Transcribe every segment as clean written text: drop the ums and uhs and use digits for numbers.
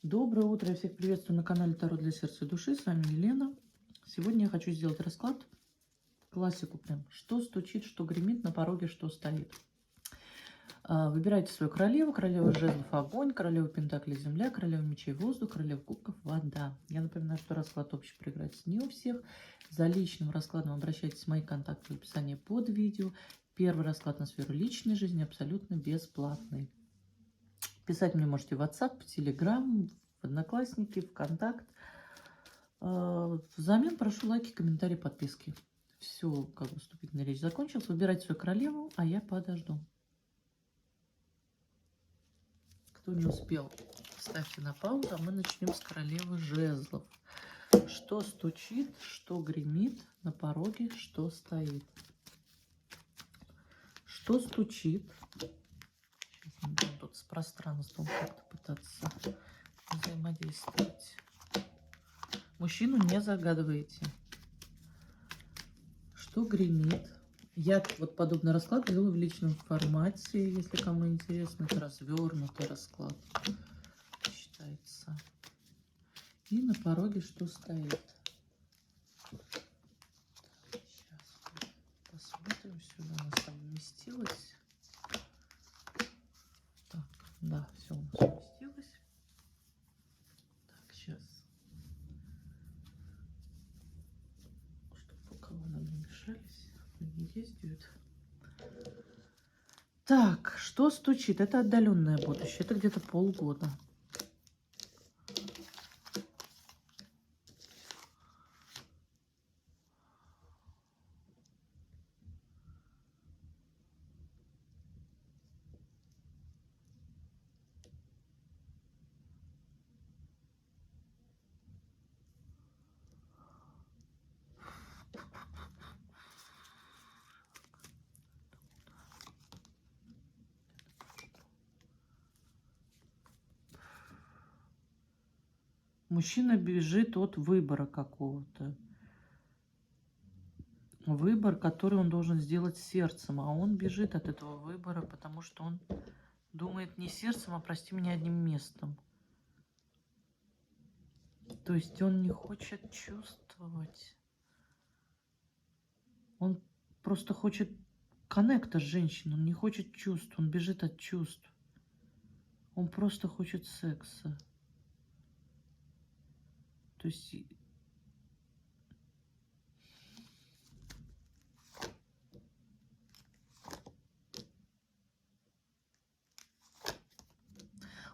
Доброе утро, я всех приветствую на канале Таро для сердца и души. С вами Елена. Сегодня я хочу сделать расклад, классику прям. Что стучит, что гремит, на пороге что стоит. Выбирайте свою королеву. Королева жезлов огонь, королева пентаклей земля, королева мечей воздух, королева кубков вода. Я напоминаю, что расклад общий проиграется не у всех. За личным раскладом обращайтесь в мои контакты в описании под видео. Первый расклад на сферу личной жизни абсолютно бесплатный. Писать мне можете в WhatsApp, в Telegram, в Одноклассники, ВКонтакт. Взамен прошу лайки, комментарии, подписки. Все, как бы вступительная речь закончилась. Выбирайте свою королеву, а я подожду. Кто не успел, ставьте на паузу, а мы начнем с королевы жезлов. Что стучит, что гремит, на пороге что стоит. Что стучит? Сейчас мы будем тут с пространством как-то пытаться взаимодействовать. Мужчину не загадываете. Что гремит? Я вот подобный расклад делаю в личном формате, если кому интересно. Это развернутый расклад считается. И на пороге что стоит? Сейчас посмотрим, сюда у нас вместилось. Так, да, все у нас вместилось. Так, сейчас. Чтобы пока вы нам не мешались, не действует. Так, что стучит? Это отдаленное будущее. Это где-то полгода. Мужчина бежит от выбора какого-то. Выбор, который он должен сделать сердцем. А он бежит от этого выбора, потому что он думает не сердцем, а, прости меня, одним местом. То есть он не хочет чувствовать. Он просто хочет коннекта с женщиной. Он не хочет чувств. Он бежит от чувств. Он просто хочет секса. То есть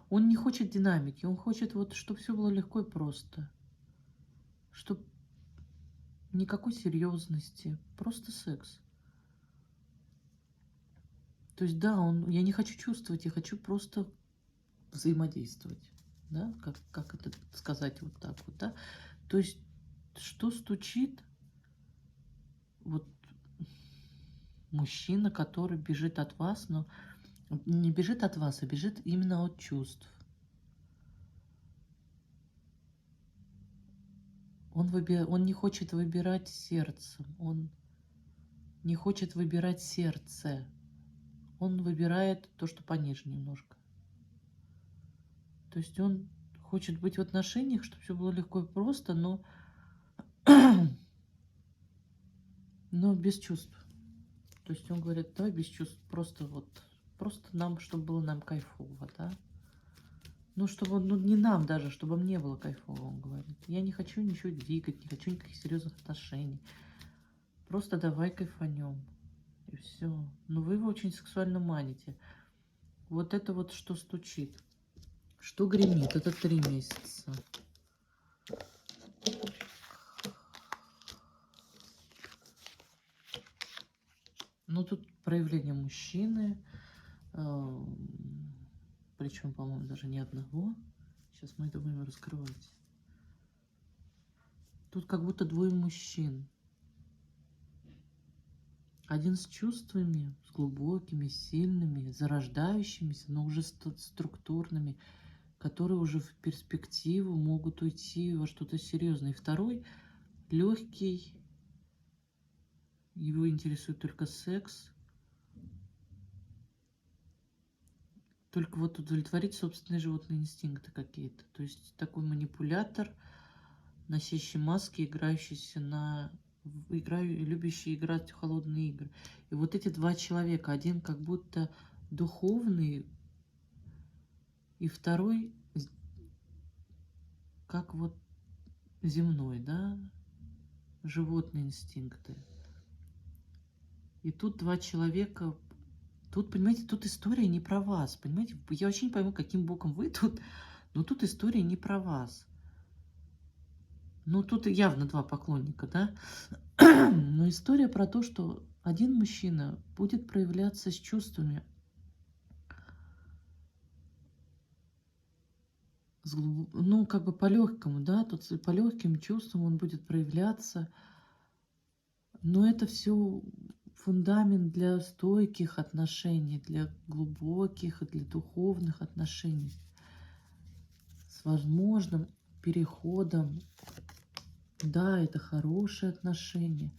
он не хочет динамики. Он хочет, вот, чтобы все было легко и просто. Чтобы никакой серьезности. Просто секс. То есть, да, я не хочу чувствовать, я хочу просто взаимодействовать. Да? Как это сказать вот так вот, да? То есть, что стучит? Вот мужчина, который бежит от вас, но не бежит от вас, а бежит именно от чувств. Он не хочет выбирать сердцем, он не хочет выбирать сердце. Он выбирает то, что пониже немножко. То есть он хочет быть в отношениях, чтобы все было легко и просто, но без чувств. То есть он говорит, давай без чувств, просто нам, чтобы было нам кайфово, да? Ну, чтобы, не нам даже, чтобы мне было кайфово, он говорит. Я не хочу ничего двигать, не хочу никаких серьезных отношений. Просто давай кайфанем. И все. Но вы его очень сексуально маните. Вот это вот что стучит. Что гремит? Это 3 месяца. Ну, тут проявление мужчины. Причем, по-моему, даже не одного. Сейчас мы это будем раскрывать. Тут как будто 2 мужчин. Один с чувствами, с глубокими, сильными, зарождающимися, но уже структурными, которые уже в перспективу могут уйти во что-то серьезное. И второй легкий, его интересует только секс. только вот удовлетворить собственные животные инстинкты какие-то. То есть такой манипулятор, носящий маски, играющийся любящий играть в холодные игры. И вот эти два человека, один как будто духовный, и второй как вот земной, да, животные инстинкты. И тут два человека, тут, понимаете, тут история не про вас, понимаете, я вообще не пойму, каким боком вы тут, но тут история не про вас. Ну, тут явно два поклонника, да, но история про то, что один мужчина будет проявляться с чувствами, ну, как бы по-легкому, да, тут по легким чувствам он будет проявляться, но это все фундамент для стойких отношений, для глубоких и для духовных отношений с возможным переходом. Да, это хорошие отношения,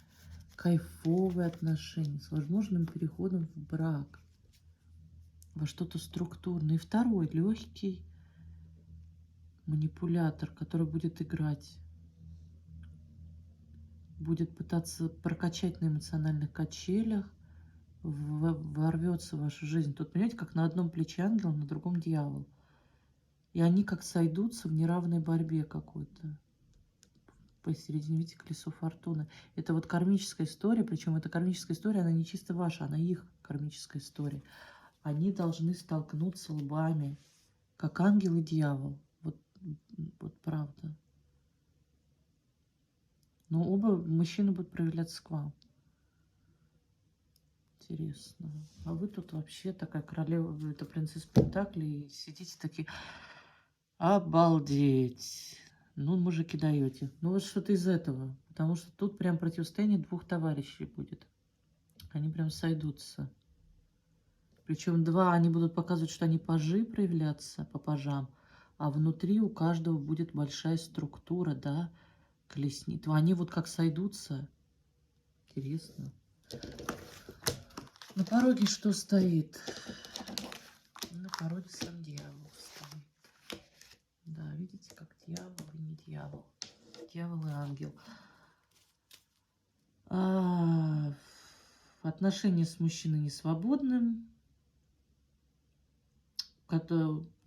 кайфовые отношения с возможным переходом в брак, во что-то структурное. И второй легкий манипулятор, который будет играть, будет пытаться прокачать на эмоциональных качелях, ворвется в вашу жизнь. Тут, понимаете, как на одном плече ангел, на другом дьявол. И они как сойдутся в неравной борьбе какой-то. Посередине, видите, колесо фортуны. Это вот кармическая история, причем эта кармическая история, она не чисто ваша, она их кармическая история. Они должны столкнуться лбами, как ангел и дьявол. Вот правда. Но оба мужчины будут проявляться к вам. Интересно. А вы тут вообще такая королева, это принцесса Пентаклей, и сидите такие, обалдеть. Ну, мужики даете. Ну, вот что-то из этого. Потому что тут прям противостояние двух товарищей будет. Они прям сойдутся. Причем два, они будут показывать, что они пажи проявляться по пажам, а внутри у каждого будет большая структура, да, колесниц. Они вот как сойдутся. Интересно. На пороге что стоит? На пороге сам дьявол стоит. Да, видите, как дьявол и не дьявол. Дьявол и ангел. Отношения с мужчиной несвободным.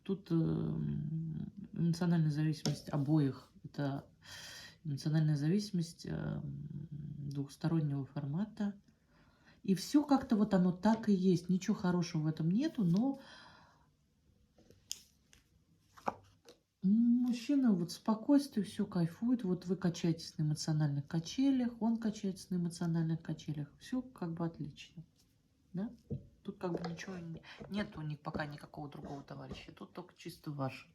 Тут эмоциональная зависимость обоих. Это эмоциональная зависимость двухстороннего формата. И все как-то вот оно так и есть. Ничего хорошего в этом нету, но мужчина вот спокойствие, все кайфует. Вот вы качаетесь на эмоциональных качелях, он качается на эмоциональных качелях. Все как бы отлично. Да? Тут как бы ничего нет у них пока никакого другого товарища. Тут только чисто ваш.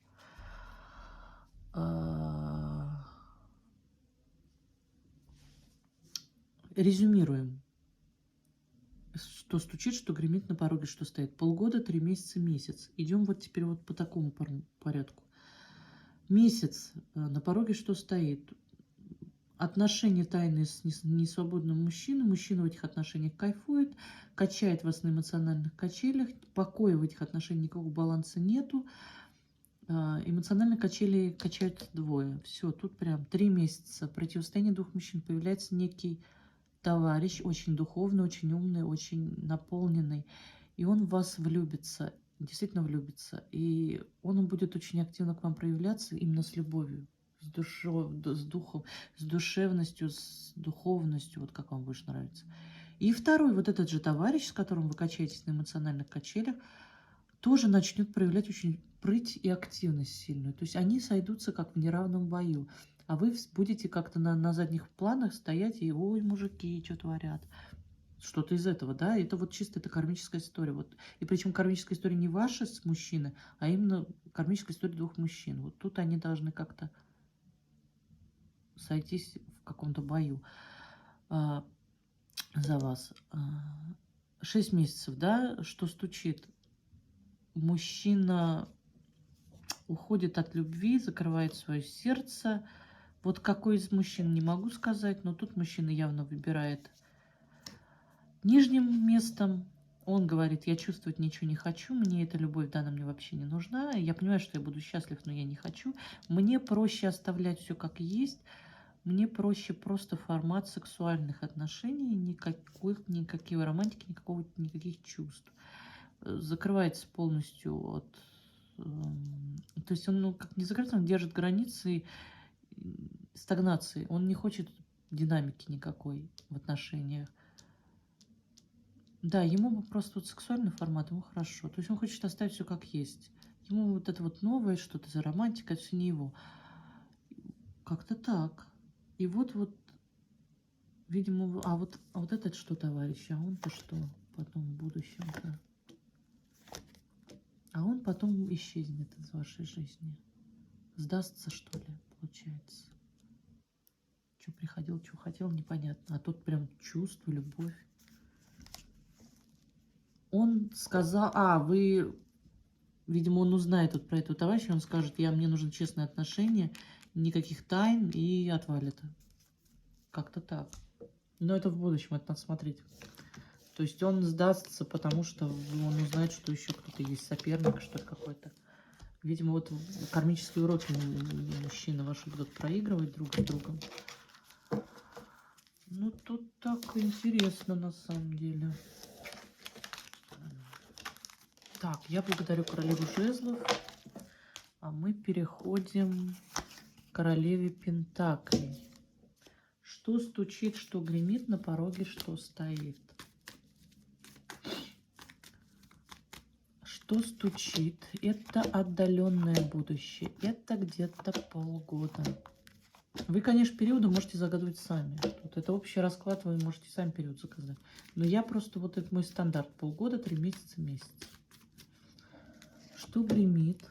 Резюмируем. Что стучит, что гремит на пороге, что стоит. Полгода, 3 месяца, месяц. Идем вот теперь вот по такому порядку. Месяц на пороге, что стоит. Отношения тайные с несвободным мужчиной. Мужчина в этих отношениях кайфует, качает вас на эмоциональных качелях. Покоя в этих отношениях, никакого баланса нету. Эмоциональные качели качают двое. Все, тут прям 3 месяца. Противостояние двух мужчин. Появляется некий товарищ, очень духовный, очень умный, очень наполненный. И он в вас влюбится, действительно влюбится. И он будет очень активно к вам проявляться именно с любовью, с духом, с душевностью, с духовностью, вот как вам больше нравится. И второй, вот этот же товарищ, с которым вы качаетесь на эмоциональных качелях, тоже начнет проявлять очень прыть и активность сильную. То есть они сойдутся как в неравном бою. А вы будете как-то на задних планах стоять и, ой, мужики, что творят. Что-то из этого, да? Это вот чисто это кармическая история. Вот. И причем кармическая история не ваша с мужчиной, а именно кармическая история двух мужчин. Вот тут они должны как-то сойтись в каком-то бою за вас. 6 месяцев, да? Что стучит? Мужчина уходит от любви, закрывает свое сердце. Вот какой из мужчин, не могу сказать, но тут мужчина явно выбирает нижним местом, Он говорит, я чувствовать ничего не хочу, мне эта любовь, да, она мне вообще не нужна. Я понимаю, что я буду счастлив, но я не хочу. Мне проще оставлять все как есть. Мне проще просто формат сексуальных отношений, никакой романтики, никаких чувств. Закрывается полностью от... То есть он, ну, как не закрыт, он держит границы стагнации. Он не хочет динамики никакой в отношениях. Да, ему бы просто вот сексуальный формат, ему хорошо. То есть он хочет оставить все как есть. Ему вот это вот новое, что-то за романтика, это все не его. Как-то так. И вот, видимо, а вот этот что, товарищ, а он-то что потом в будущем-то? А он потом исчезнет из вашей жизни. Сдастся, что ли, получается. Что приходил, что хотел, непонятно. А тут прям чувство, любовь. Он сказал, видимо, он узнает вот про этого товарища, он скажет, мне нужны честные отношения, никаких тайн, и отвалит. Как-то так. Но это в будущем, это надо смотреть. То есть он сдастся, потому что он узнает, что еще кто-то есть, соперник, что ли, какой-то. Видимо, вот кармические уроки мужчины ваши будут проигрывать друг с другом. Ну, тут так интересно, на самом деле. Так, я благодарю королеву жезлов, а мы переходим к королеве пентаклей. Что стучит, что гремит на пороге, что стоит? Что стучит? Это отдаленное будущее. Это где-то полгода. Вы, конечно, периоды можете загадывать сами. Вот это общий расклад, вы можете сами период заказать. Но я просто, вот это мой стандарт. Полгода, 3 месяца, месяц. Что гремит?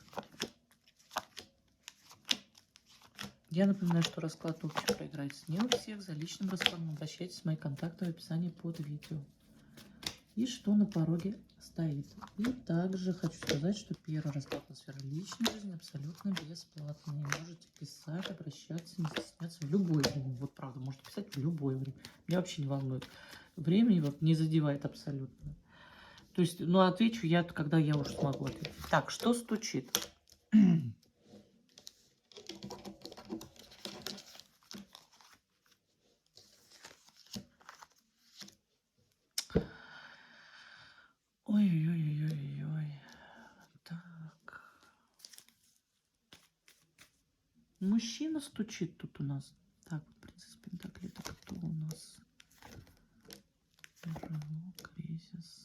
Я напоминаю, что расклад общий проиграется не у всех. За личным раскладом обращайтесь в мои контакты в описании под видео. И что на пороге стоит. И также хочу сказать, что первый расклад на сферу личной жизни абсолютно бесплатный. Можете писать, обращаться, не стесняться в любое время. Вот правда, можете писать в любое время. Меня вообще не волнует. Времени вот не задевает абсолютно. То есть, ну, отвечу я, когда я уже смогу ответить. Так, что стучит? Ой-ой-ой-ой-ой. Так. Мужчина стучит тут у нас. Так, принцесса Пентакли, это кто у нас? Кризис.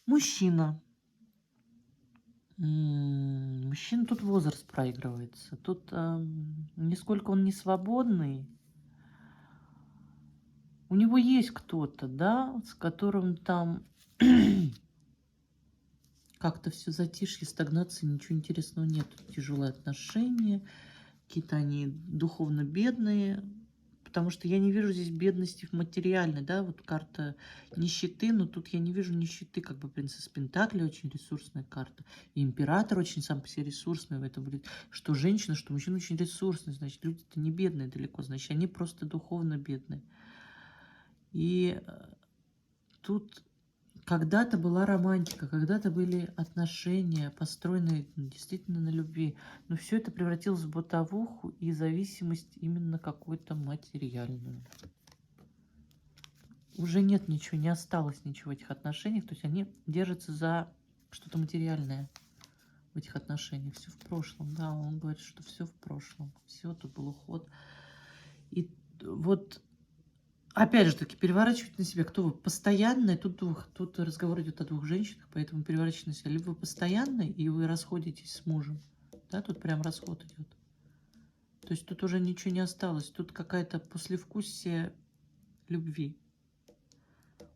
Мужчина. Мужчина, тут возраст проигрывается. Тут нисколько он не свободный. У него есть кто-то, да, с которым там как-то все затишье, стагнации, ничего интересного нет. Тяжелые отношения, какие-то они духовно бедные. Потому что я не вижу здесь бедности в материальной, да, вот карта нищеты, но тут я не вижу нищеты, как бы принцесса Пентакли очень ресурсная карта, и император очень сам по себе ресурсный в этом будет, что женщина, что мужчина очень ресурсный, значит, люди-то не бедные далеко, значит, они просто духовно бедные. И тут когда-то была романтика, когда-то были отношения, построенные действительно на любви. Но все это превратилось в бытовуху и зависимость именно какую-то материальную. Уже нет ничего, не осталось ничего в этих отношениях. То есть они держатся за что-то материальное в этих отношениях. Все в прошлом, да, он говорит, что все в прошлом. Все, тут был уход. И вот... Опять же таки, переворачивать на себя, кто вы постоянные, тут разговор идет о двух женщинах, поэтому переворачивать на себя. Либо вы постоянные, и вы расходитесь с мужем, да, тут прям расход идет. То есть тут уже ничего не осталось, тут какая-то послевкусие любви.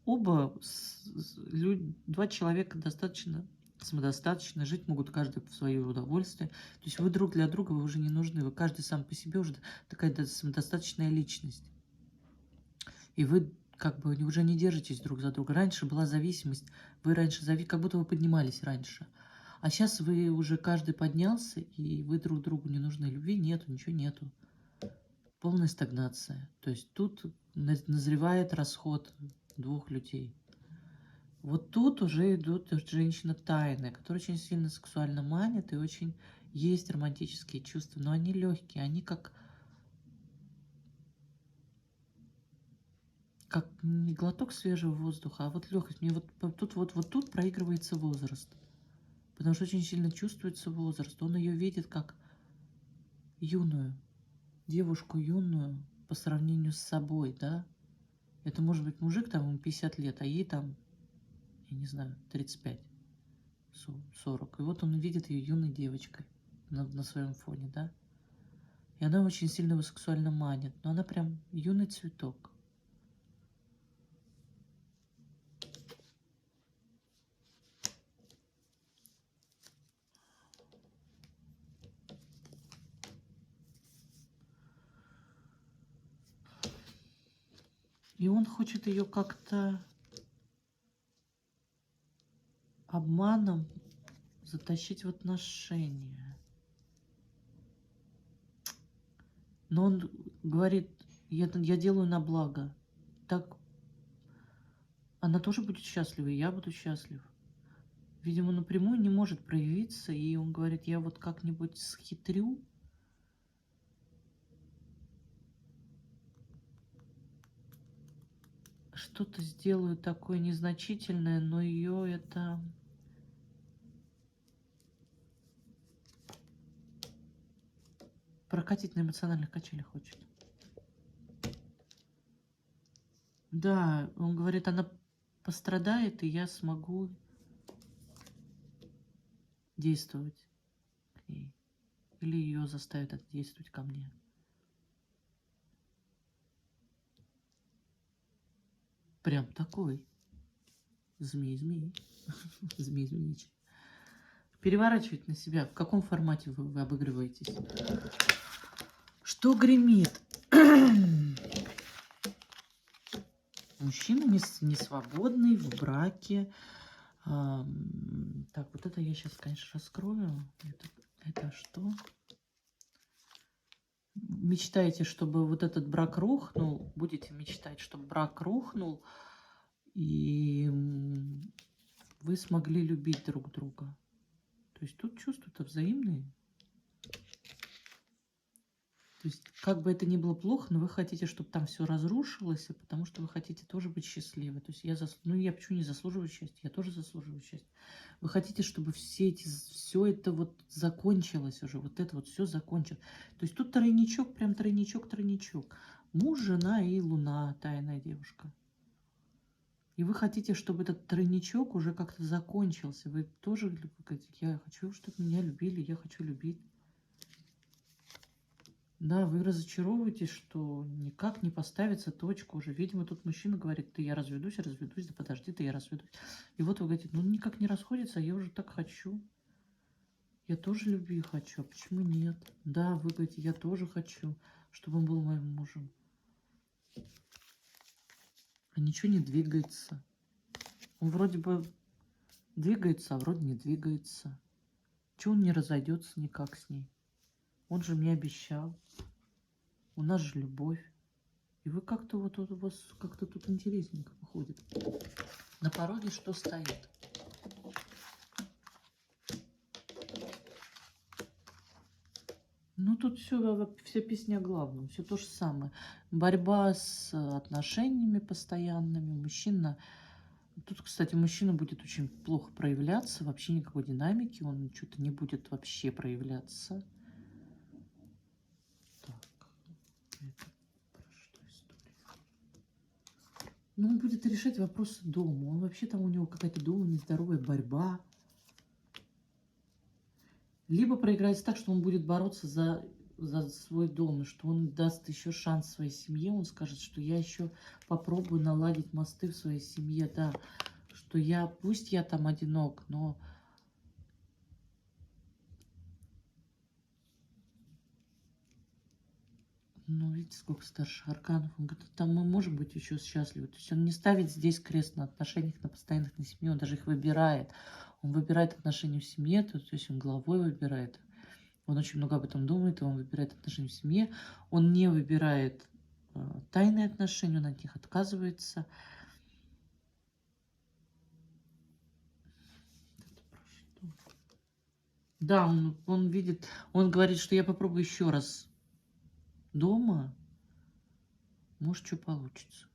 Два человека достаточно самодостаточно, жить могут каждый в свое удовольствие. То есть вы друг для друга, вы уже не нужны, вы каждый сам по себе уже такая самодостаточная личность. И вы как бы уже не держитесь друг за друга. Раньше была зависимость, вы раньше как будто вы поднимались раньше. А сейчас вы уже каждый поднялся, и вы друг другу не нужны. Любви нету, ничего нету. Полная стагнация. То есть тут назревает расход двух людей. Вот тут уже идут женщины тайные, которые очень сильно сексуально манят, и очень есть романтические чувства, но они легкие, они как не глоток свежего воздуха, а вот легкость. Мне вот тут проигрывается возраст. Потому что очень сильно чувствуется возраст. Он ее видит как юную, девушку юную по сравнению с собой, да. Это может быть мужик, там, ему 50 лет, а ей там, я не знаю, 35, 40. И вот он видит ее юной девочкой на своем фоне, да. И она очень сильно его сексуально манит. Но она прям юный цветок. И он хочет ее как-то обманом затащить в отношения. Но он говорит, я делаю на благо. Так она тоже будет счастлива, и я буду счастлив. Видимо, напрямую не может проявиться, и он говорит, я вот как-нибудь схитрю. Что-то сделаю такое незначительное, но ее это... прокатить на эмоциональных качелях хочет. Да, он говорит, она пострадает, и я смогу действовать к ней. Или ее заставят это действовать ко мне. Прям такой. Змей. Змей-змеичий. Переворачивать на себя. В каком формате вы обыгрываетесь? Что гремит? Мужчина не свободный, в браке. Так, вот это я сейчас, конечно, раскрою. Это что? Мечтаете, чтобы вот этот брак рухнул. Будете мечтать, чтобы брак рухнул. И вы смогли любить друг друга. То есть тут чувства-то взаимные. То есть, как бы это ни было плохо, но вы хотите, чтобы там все разрушилось, потому что вы хотите тоже быть счастливы. То есть я почему не заслуживаю счастья? Я тоже заслуживаю счастья. Вы хотите, чтобы все это вот закончилось уже, вот это вот все закончилось. То есть тут тройничок, прям тройничок. Муж, жена и луна, тайная девушка. И вы хотите, чтобы этот тройничок уже как-то закончился. Вы тоже говорите, я хочу, чтобы меня любили, я хочу любить. Да, вы разочаровываетесь, что никак не поставится точка уже. Видимо, тут мужчина говорит, я разведусь, да подожди, я разведусь. И вот вы говорите, никак не расходится, а я уже так хочу. Я тоже любви хочу, а почему нет? Да, вы говорите, я тоже хочу, чтобы он был моим мужем. А ничего не двигается. Он вроде бы двигается, а вроде не двигается. Чего он не разойдется никак с ней? Он же мне обещал. У нас же любовь. И вы как-то вот у вас как-то тут интересненько выходит. На пороге что стоит? Ну, тут вся песня о главном. Все то же самое. Борьба с отношениями постоянными. Мужчина... Тут, кстати, мужчина будет очень плохо проявляться. Вообще никакой динамики. Он что-то не будет вообще проявляться. Но он будет решать вопросы дома. Он вообще там у него какая-то дома нездоровая борьба. Либо проиграется так, что он будет бороться за свой дом, и что он даст еще шанс своей семье. Он скажет, что я еще попробую наладить мосты в своей семье. Да, что пусть я там одинок, но... Ну, видите, сколько старших арканов. Он говорит, там мы можем быть еще счастливы. То есть он не ставит здесь крест на отношениях, на постоянных, на семье. Он даже их выбирает. Он выбирает отношения в семье, то есть он головой выбирает. Он очень много об этом думает, и он выбирает отношения в семье. Он не выбирает тайные отношения, он от них отказывается. Да, он видит, он говорит, что я попробую еще раз дома, может, что получится.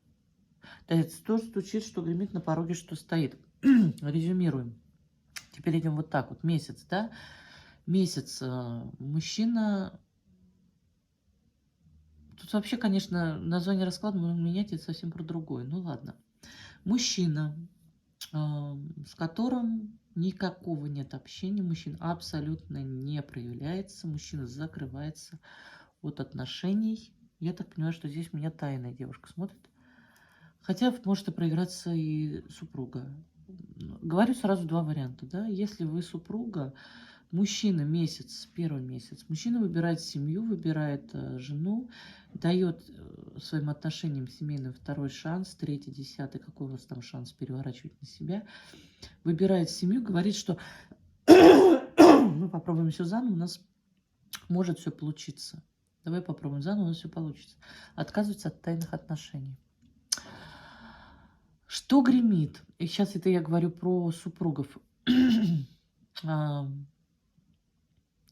Да, это то стучит, что гремит на пороге, что стоит. Резюмируем. Теперь идем вот так вот. Месяц, да? Месяц. Мужчина... Тут вообще, конечно, название расклада можно менять, это совсем про другое. Ну ладно. Мужчина, с которым никакого нет общения, мужчина абсолютно не проявляется, мужчина закрывается от отношений. Я так понимаю, что здесь меня тайная девушка смотрит. Хотя может и проиграться и супруга. Говорю сразу два варианта. Да? Если вы супруга, мужчина месяц, первый месяц, мужчина выбирает семью, выбирает жену, дает своим отношениям семейным второй шанс, третий, десятый, какой у вас там шанс переворачивать на себя, выбирает семью, говорит, что мы попробуем все заново, у нас может все получиться. Давай попробуем заново, у нас все получится. Отказывается от тайных отношений. Что гремит? И сейчас это я говорю про супругов.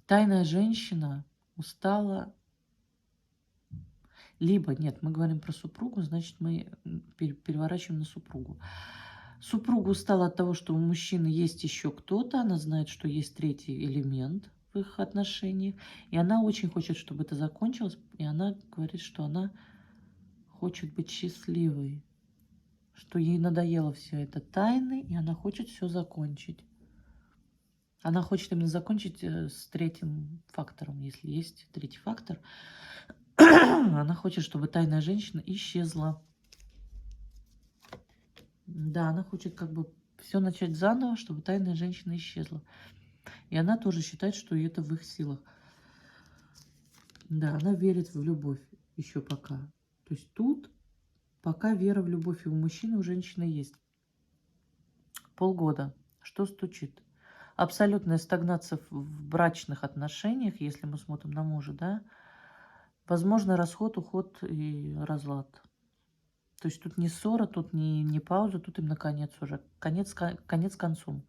Тайная женщина устала. Либо, нет, мы говорим про супругу, значит, мы переворачиваем на супругу. Супруга устала от того, что у мужчины есть еще кто-то, она знает, что есть третий элемент в их отношениях, и она очень хочет, чтобы это закончилось, и она говорит, что она хочет быть счастливой, что ей надоело все это тайны, и она хочет все закончить. Она хочет именно закончить с третьим фактором, если есть третий фактор. Она хочет, чтобы тайная женщина исчезла. Да, она хочет как бы все начать заново, чтобы тайная женщина исчезла. И она тоже считает, что это в их силах. Да, она верит в любовь еще пока. То есть тут пока вера в любовь и у мужчины, у женщины есть. Полгода. Что стучит? Абсолютная стагнация в брачных отношениях, если мы смотрим на мужа, да. Возможно, расход, уход и разлад. То есть тут не ссора, тут не пауза, тут именно конец уже. Конец концом.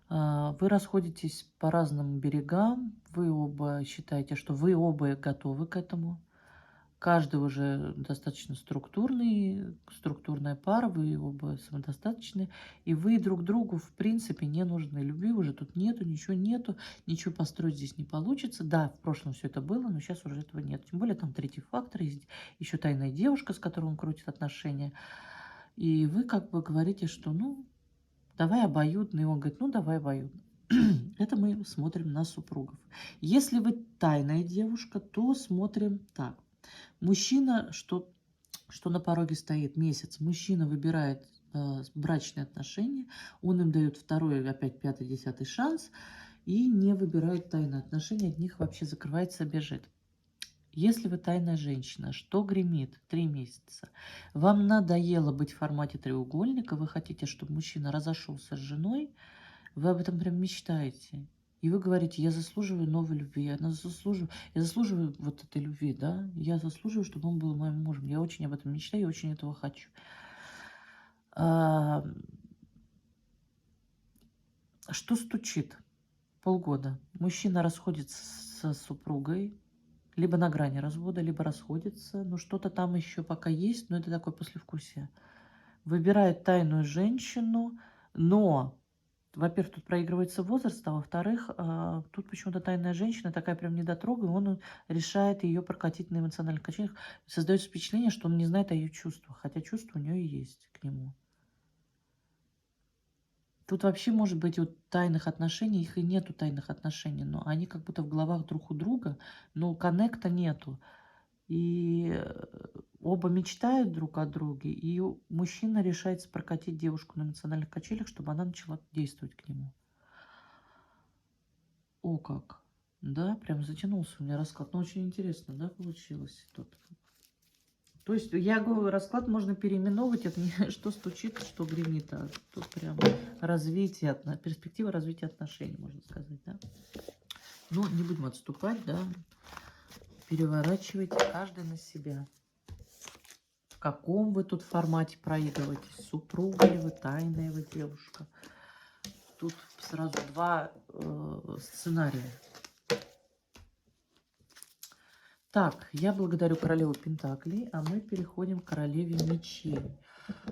Вы расходитесь по разным берегам, вы оба считаете, что вы оба готовы к этому. Каждый уже достаточно структурная пара, вы оба самодостаточны, и вы друг другу, в принципе, не нужны. Любви уже тут нету, ничего построить здесь не получится. Да, в прошлом все это было, но сейчас уже этого нет. Тем более там третий фактор, есть еще тайная девушка, с которой он крутит отношения. И вы как бы говорите, что ну, давай обоюдно, и он говорит, ну, давай обоюдно. Это мы смотрим на супругов. Если вы тайная девушка, то смотрим так. Мужчина, что на пороге стоит месяц, мужчина выбирает брачные отношения, он им дает второй, опять пятый, десятый шанс и не выбирает тайные отношения, от них вообще закрывается, бежит. Если вы тайная женщина, что гремит 3 месяца, вам надоело быть в формате треугольника, вы хотите, чтобы мужчина разошелся с женой, вы об этом прям мечтаете. И вы говорите, я заслуживаю новой любви, я заслуживаю вот этой любви, да, я заслуживаю, чтобы он был моим мужем. Я очень об этом мечтаю, я очень этого хочу. Что стучит? Полгода. Мужчина расходится со супругой, либо на грани развода, либо расходится, но что-то там еще пока есть, но это такое послевкусие. Выбирает тайную женщину, но... Во-первых, тут проигрывается возраст, а во-вторых, тут почему-то тайная женщина такая прям недотрога, и он решает ее прокатить на эмоциональных качелях. Создается впечатление, что он не знает о ее чувствах, хотя чувства у нее и есть к нему. Тут вообще может быть вот тайных отношений, их и нету тайных отношений, но они как будто в головах друг у друга, но коннекта нету. И оба мечтают друг о друге, и мужчина решается прокатить девушку на эмоциональных качелях, чтобы она начала действовать к нему. О как! Да, прям затянулся у меня расклад. Но очень интересно, да, получилось тут. То есть, я говорю, расклад можно переименовывать. Это не что стучит, что гремит. А тут прям развитие, перспектива развития отношений, можно сказать, да. Ну, не будем отступать, да. Переворачивайте каждый на себя. В каком вы тут формате проигрываетесь? Супруга ли вы, тайная вы девушка? Тут сразу два сценария. Так, я благодарю королеву Пентаклей, а мы переходим к королеве мечей.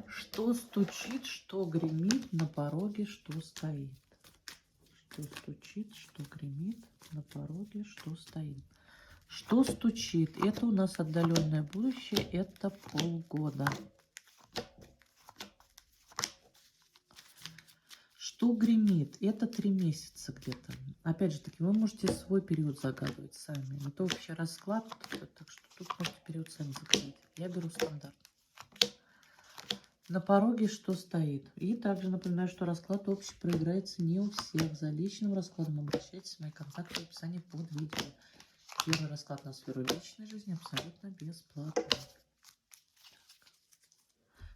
Что стучит, что гремит на пороге, что стоит? Что стучит, что гремит на пороге, что стоит? Что стучит? Это у нас отдаленное будущее, это полгода. Что гремит? Это 3 месяца где-то. Опять же таки, вы можете свой период загадывать сами. Это общий расклад, так что тут можете период сами загадать. Я беру стандарт. На пороге что стоит? И также напоминаю, что расклад общий проиграется не у всех. За личным раскладом обращайтесь в мои контакты в описании под видео. Первый расклад на сферу личной жизни абсолютно бесплатно.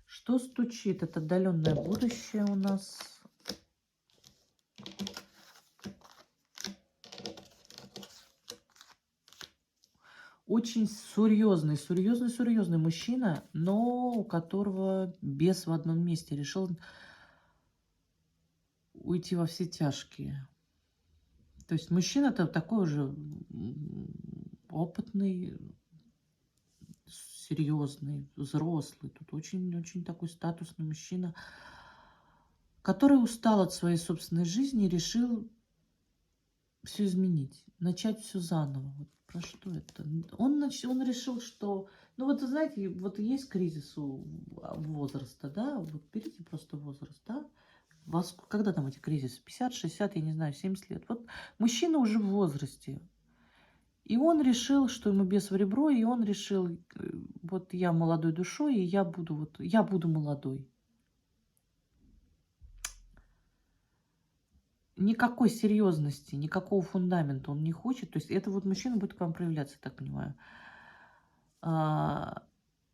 Что стучит? Это отдаленное будущее у нас. Очень серьезный мужчина, но у которого бес в одном месте. Решил уйти во все тяжкие. То есть мужчина-то такой уже опытный, серьезный, взрослый. Тут очень такой статусный мужчина, который устал от своей собственной жизни и решил все изменить, начать все заново. Вот про что это? Он решил, что... Ну вот, знаете, вот есть кризис у возраста, да? Вот берите просто возраст, да? Вас, когда там эти кризисы? 50, 60, я не знаю, 70 лет. Вот мужчина уже в возрасте. И он решил, что ему бес в ребро, и он решил, вот я молодой душой, и я буду молодой. Никакой серьезности, никакого фундамента он не хочет. То есть это вот мужчина будет к вам проявляться, я так понимаю.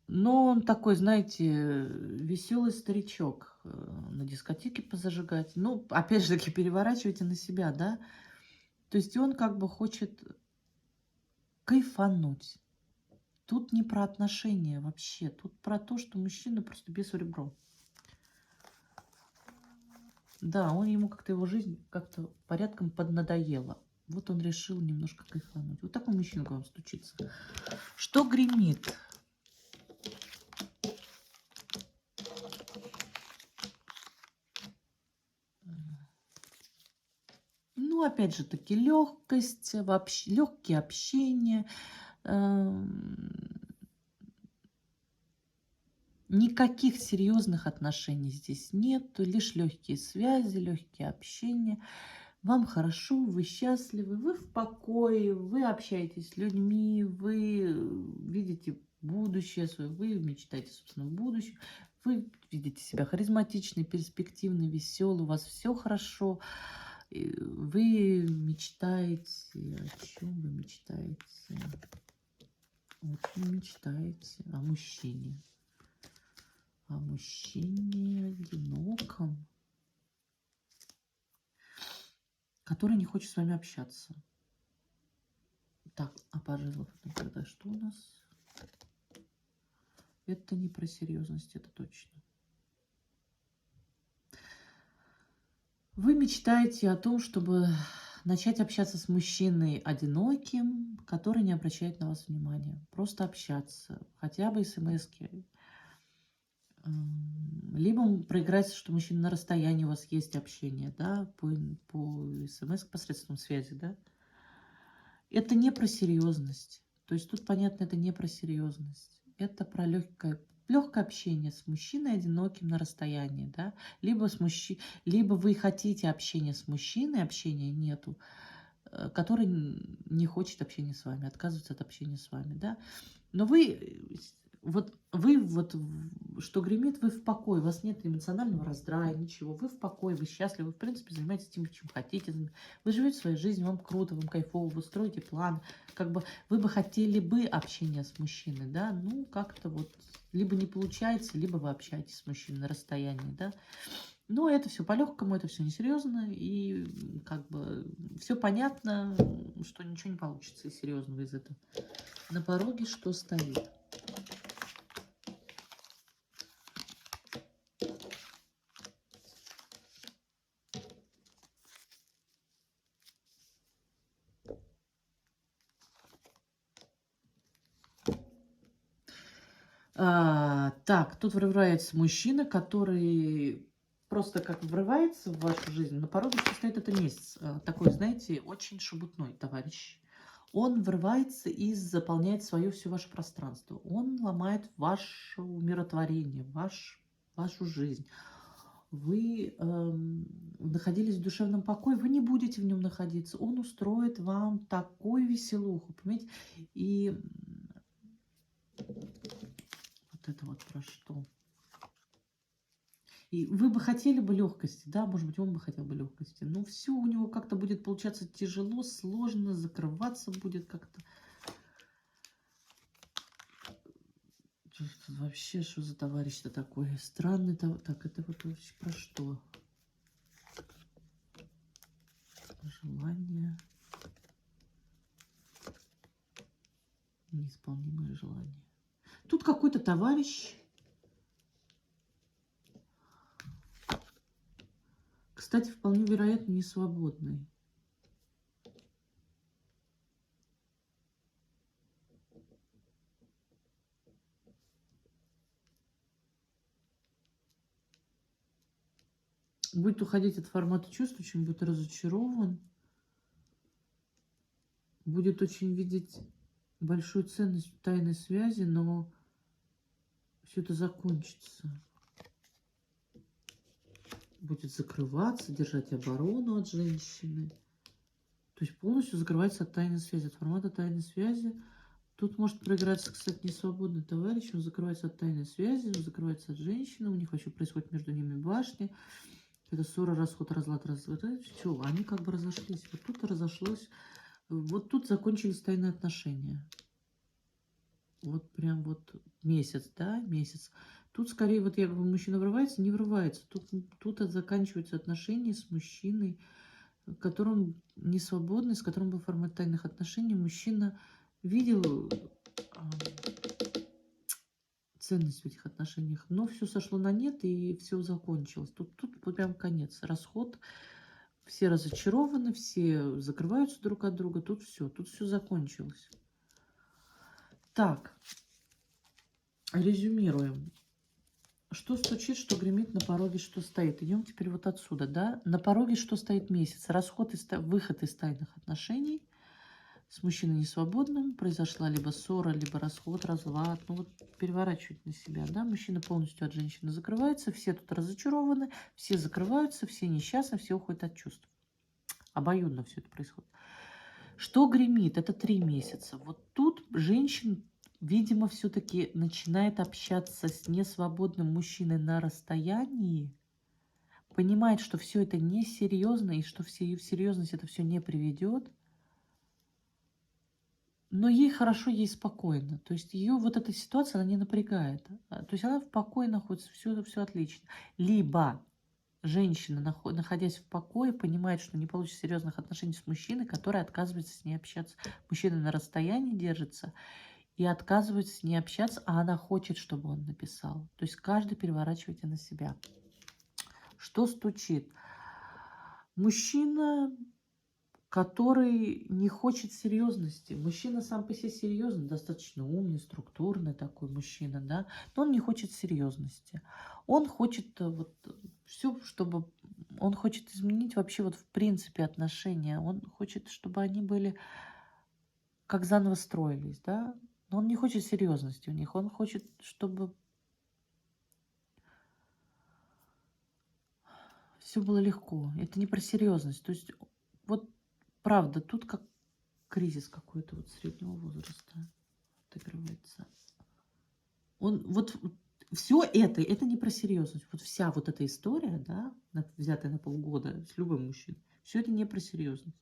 Но он такой, знаете, веселый старичок. На дискотеке позажигать. Ну, опять же таки, переворачивайте на себя, да. То есть он как бы хочет кайфануть. Тут не про отношения вообще. Тут про то, что мужчина просто без ребро. Да, ему как-то его жизнь как-то порядком поднадоела. Вот он решил немножко кайфануть. Вот такой мужчина к вам стучится. Что гремит? Ну, опять же таки, легкость, вообще, легкие общения. Никаких серьезных отношений здесь нет. Лишь легкие связи, легкие общения. Вам хорошо, вы счастливы, вы в покое, вы общаетесь с людьми, вы видите будущее свое, вы мечтаете, собственно, о будущем, вы видите себя харизматичный, перспективный, веселый, у вас все хорошо, вы мечтаете, о чем вы мечтаете? Очень мечтаете о мужчине одиноком, который не хочет с вами общаться. Так, а по жезлам тогда что у нас? Это не про серьезность, это точно. Вы мечтаете о том, чтобы начать общаться с мужчиной одиноким, который не обращает на вас внимания. Просто общаться, хотя бы смс-ки. Либо проиграется, что мужчина на расстоянии, у вас есть общение, да, по смс посредством связи, да. Это не про серьезность. То есть тут понятно, это не про серьезность. Это про легкое общение с мужчиной одиноким на расстоянии, да. Либо вы хотите общения с мужчиной, общения нету, который не хочет общения с вами, отказывается от общения с вами, да. Но вы Вот вы, что гремит, вы в покое, у вас нет эмоционального раздрая, ничего. Вы в покое, вы счастливы, вы, в принципе, занимаетесь тем, чем хотите. Вы живете своей жизнью, вам круто, вам кайфово, вы строите план. Как бы вы бы хотели бы общения с мужчиной, да, ну, как-то вот либо не получается, либо вы общаетесь с мужчиной на расстоянии, да. Но это все по-легкому, это все несерьезно, и как бы все понятно, что ничего не получится серьезного из этого. На пороге что стоит? Так, тут врывается мужчина, который просто как врывается в вашу жизнь. На пороге что стоит это месяц. Такой, знаете, очень шебутной товарищ. Он врывается и заполняет свое все ваше пространство. Он ломает ваше умиротворение, вашу жизнь. Вы находились в душевном покое, вы не будете в нем находиться. Он устроит вам такую веселуху, понимаете? И вот это вот про что? И вы бы хотели бы легкости, да, может быть, он бы хотел бы легкости, но все у него как-то будет получаться тяжело, сложно, закрываться будет как-то. Вообще, что за товарищ-то такой странный? Так, это вот вообще про что? Желание. Неисполнимое желание. Тут какой-то товарищ. Кстати, вполне вероятно, не свободный. Будет уходить от формата чувств, очень будет разочарован. Будет очень видеть большую ценность в тайной связи, но все это закончится. Будет закрываться, держать оборону от женщины. То есть полностью закрывается от тайной связи, от формата тайной связи. Тут может проиграться, кстати, несвободный товарищ. Он закрывается от тайной связи, он закрывается от женщины. У них вообще происходит между ними башни. Это ссора, расход, разлад, развод. Все, они как бы разошлись. Вот тут разошлось. Вот тут закончились тайные отношения. Вот прям вот месяц, да, месяц. Тут скорее, вот я говорю, мужчина врывается, не врывается. Тут заканчиваются отношения с мужчиной, которым не свободный, с которым был формат тайных отношений. Мужчина видел ценность в этих отношениях, но все сошло на нет, и все закончилось. Тут вот прям конец, расход. Все разочарованы, все закрываются друг от друга. Тут все закончилось. Так, резюмируем. Что стучит, что гремит, на пороге что стоит. Идем теперь вот отсюда, да? На пороге что стоит месяц? Расход и выход из тайных отношений с мужчиной несвободным. Произошла либо ссора, либо расход, разлад. Ну вот переворачивать на себя, да? Мужчина полностью от женщины закрывается. Все тут разочарованы, все закрываются, все несчастны, все уходят от чувств. Обоюдно все это происходит. Что гремит? Это 3 месяца. Вот тут женщина, видимо, все-таки начинает общаться с несвободным мужчиной на расстоянии, понимает, что все это несерьезно и что в серьезность это все не приведет, но ей хорошо, ей спокойно. То есть ее вот эта ситуация, она не напрягает. То есть она в покое находится, все отлично. Либо женщина, находясь в покое, понимает, что не получит серьезных отношений с мужчиной, который отказывается с ней общаться. Мужчина на расстоянии держится и отказывается с ней общаться, а она хочет, чтобы он написал. То есть каждый переворачивайте на себя. Что стучит? Мужчина, который не хочет серьезности. Мужчина сам по себе серьезный, достаточно умный, структурный такой мужчина, да, но он не хочет серьезности. Он хочет вот все, чтобы... Он хочет изменить вообще вот в принципе отношения. Он хочет, чтобы они были как заново строились, да. Но он не хочет серьезности у них. Он хочет, чтобы все было легко. Это не про серьезность. То есть вот правда, тут как кризис какой-то вот среднего возраста отыгрывается. Он вот все это не про серьезность. Вот вся вот эта история, да, взятая на полгода с любым мужчиной, все это не про серьезность.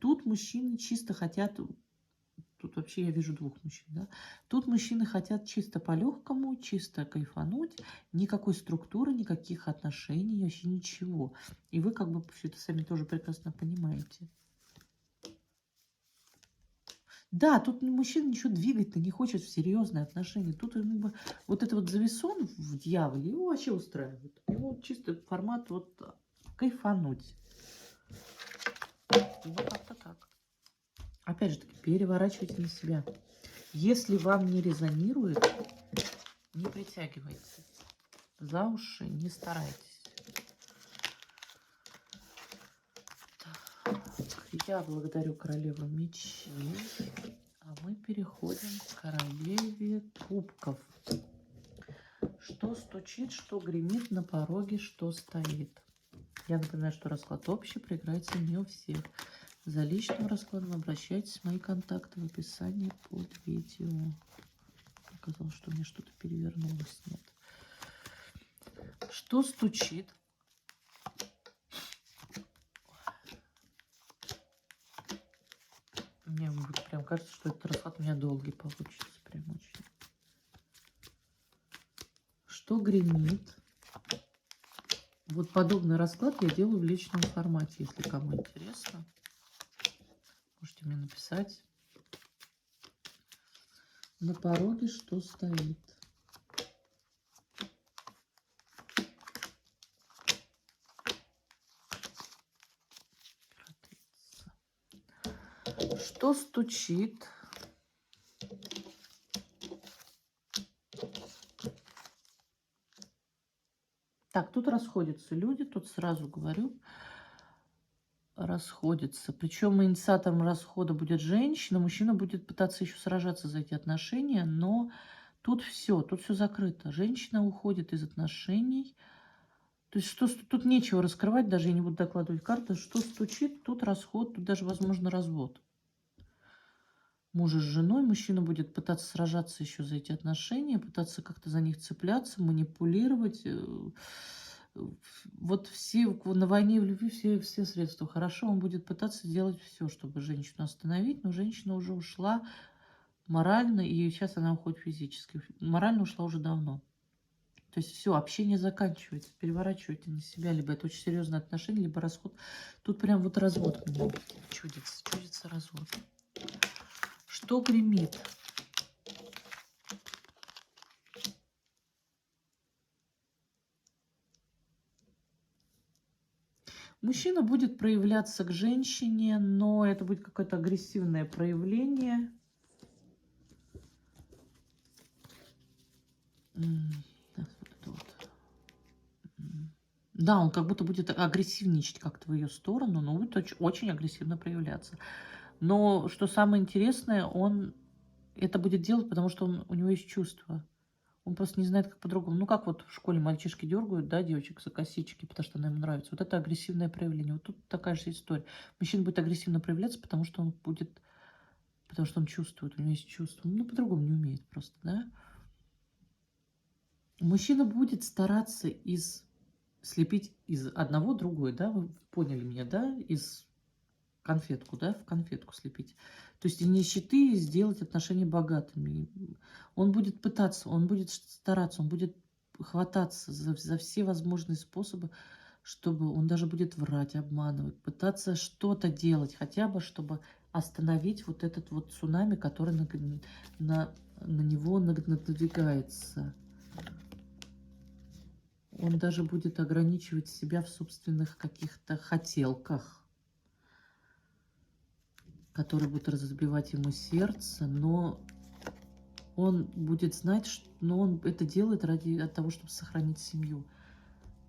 Тут мужчины чисто хотят, тут вообще я вижу двух мужчин, да. Тут мужчины хотят чисто по-легкому, чисто кайфануть, никакой структуры, никаких отношений, вообще ничего. И вы как бы все это сами тоже прекрасно понимаете. Да, тут мужчина ничего двигать-то не хочет в серьезные отношения. Тут ему бы вот это вот завесон в дьяволе его вообще устраивает. Его чисто формат вот кайфануть. Вот как-то так. Опять же таки, переворачивайте на себя. Если вам не резонирует, не притягивайте. За уши не старайтесь. Так, я благодарю королеву мечей. А мы переходим к королеве кубков. Что стучит, что гремит на пороге, что стоит. Я напоминаю, что расклад общий, проиграется не у всех. За личным раскладом обращайтесь. Мои контакты в описании под видео. Оказалось, что у меня что-то перевернулось. Нет. Что стучит? Мне прям кажется, что этот расклад у меня долгий получится. Прям очень. Что гремит? Вот подобный расклад я делаю в личном формате, если кому интересно. Можете мне написать. На пороге что стоит? Что стучит? Так, тут расходятся люди, тут сразу говорю, расходятся. Причем инициатором расхода будет женщина, мужчина будет пытаться еще сражаться за эти отношения, но тут все закрыто. Женщина уходит из отношений. То есть что, тут нечего раскрывать, даже я не буду докладывать карты. Что стучит, тут расход, тут даже, возможно, развод. Мужа с женой, мужчина будет пытаться сражаться еще за эти отношения, пытаться как-то за них цепляться, манипулировать. Вот все на войне и в любви все средства. Хорошо, он будет пытаться делать все, чтобы женщину остановить, но женщина уже ушла морально, и сейчас она уходит физически. Морально ушла уже давно. То есть все, общение заканчивается, переворачивайте на себя, либо это очень серьезные отношения, либо расход. Тут прям вот развод мне чудится развод. Что гремит? Мужчина будет проявляться к женщине, но это будет какое-то агрессивное проявление. Да, он как будто будет агрессивничать как-то в ее сторону, но будет очень агрессивно проявляться. Но что самое интересное, он это будет делать, потому что у него есть чувства. Он просто не знает, как по-другому. Ну, как вот в школе мальчишки дергают, да, девочек за косички, потому что она им нравится. Вот это агрессивное проявление. Вот тут такая же история. Мужчина будет агрессивно проявляться, потому что он чувствует, у него есть чувства. Ну, по-другому не умеет просто, да. Мужчина будет стараться слепить из одного другой, да, вы поняли меня, да, из конфетку, да, в конфетку слепить. То есть из нищеты сделать отношения богатыми. Он будет пытаться, он будет стараться, он будет хвататься за все возможные способы, чтобы он даже будет врать, обманывать, пытаться что-то делать, хотя бы, чтобы остановить вот этот вот цунами, который на него надвигается. Он даже будет ограничивать себя в собственных каких-то хотелках, которые будут разбивать ему сердце, но он будет знать, но он это делает от того, чтобы сохранить семью.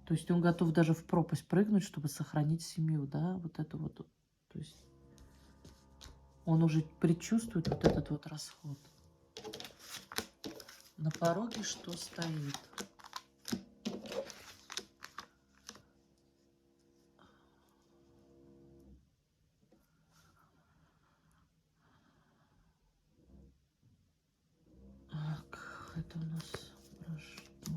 То есть он готов даже в пропасть прыгнуть, чтобы сохранить семью, да, вот это вот. То есть он уже предчувствует вот этот вот расход. На пороге что стоит? Так, это у нас про что?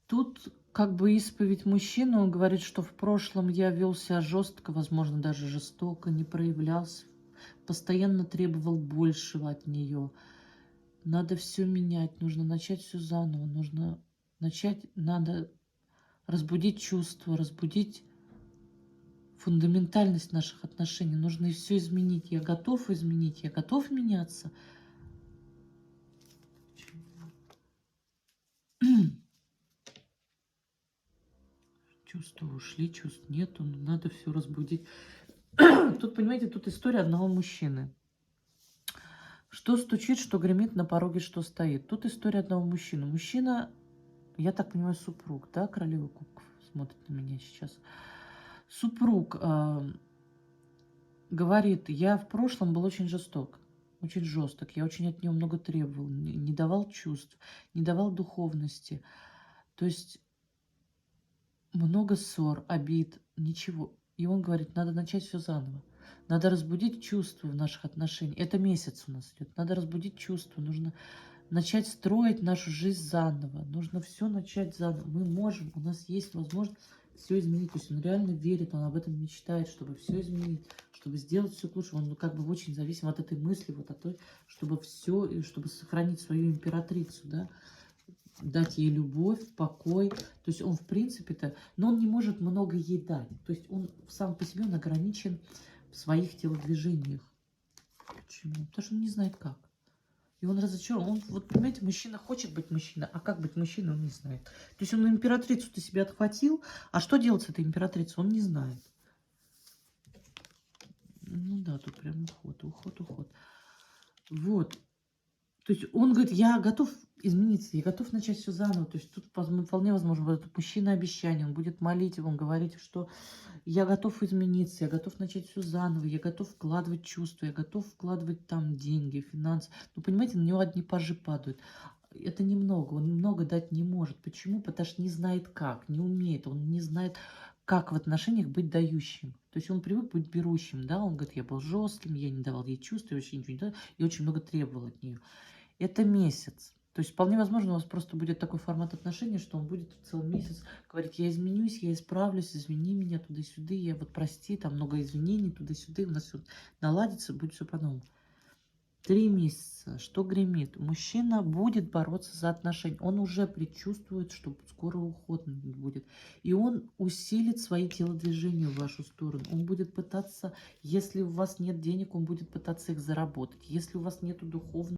Тут как бы исповедь мужчины. Он говорит, что в прошлом я вел себя жестко, возможно, даже жестоко, не проявлялся, постоянно требовал большего от нее. Надо все менять, нужно начать все заново, нужно начать, надо разбудить чувства, разбудить фундаментальность наших отношений. Нужно все изменить. Я готов изменить, я готов меняться. Чувства ушли, чувств нету, надо все разбудить. Тут, понимаете, тут история одного мужчины. Что стучит, что гремит, на пороге что стоит. Тут история одного мужчины. Мужчина, я так понимаю, супруг, да, королева кубков смотрит на меня сейчас. Супруг говорит, я в прошлом был очень жесток, очень жесток, я очень от него много требовал, не давал чувств, не давал духовности. То есть много ссор, обид, ничего. И он говорит, надо начать все заново. Надо разбудить чувства в наших отношениях. Это месяц у нас идет. Надо разбудить чувства. Нужно начать строить нашу жизнь заново. Нужно все начать заново. Мы можем, у нас есть возможность все изменить. То есть он реально верит, он об этом мечтает, чтобы все изменить, чтобы сделать все к лучшему. Он как бы очень зависим от этой мысли, вот от той, чтобы все, чтобы сохранить свою императрицу, да, дать ей любовь, покой. То есть он, в принципе-то, но он не может много ей дать. То есть он сам по себе он ограничен в своих телодвижениях. Почему? Потому что он не знает как. И он разочарован. Он, вот, понимаете, мужчина хочет быть мужчиной, а как быть мужчиной, он не знает. То есть он императрицу-то себе отхватил, а что делать с этой императрицей, он не знает. Ну да, тут прям уход, уход, уход. Вот. То есть он говорит, я готов измениться, я готов начать все заново. То есть тут вполне возможно, вот этот мужчина обещание, он будет молить его, он говорит, что я готов измениться, я готов начать все заново, я готов вкладывать чувства, я готов вкладывать там деньги, финансы. Ну, понимаете, на него одни пажи падают. Это немного, он много дать не может. Почему? Потому что не знает как, не умеет, он не знает, как в отношениях быть дающим. То есть он привык быть берущим, да, он говорит, я был жестким, я не давал ей чувств, я вообще ничего не давал, и очень много требовал от нее. Это месяц. То есть вполне возможно, у вас просто будет такой формат отношений, что он будет целый месяц говорить, я изменюсь, я исправлюсь, извини меня туда-сюда, я вот прости, там много извинений туда-сюда, у нас все наладится, будет все по-новому. 3 месяца, что гремит? Мужчина будет бороться за отношения. Он уже предчувствует, что скоро уход будет. И он усилит свои телодвижения в вашу сторону. Он будет пытаться, если у вас нет денег, он будет пытаться их заработать. Если у вас нет духовного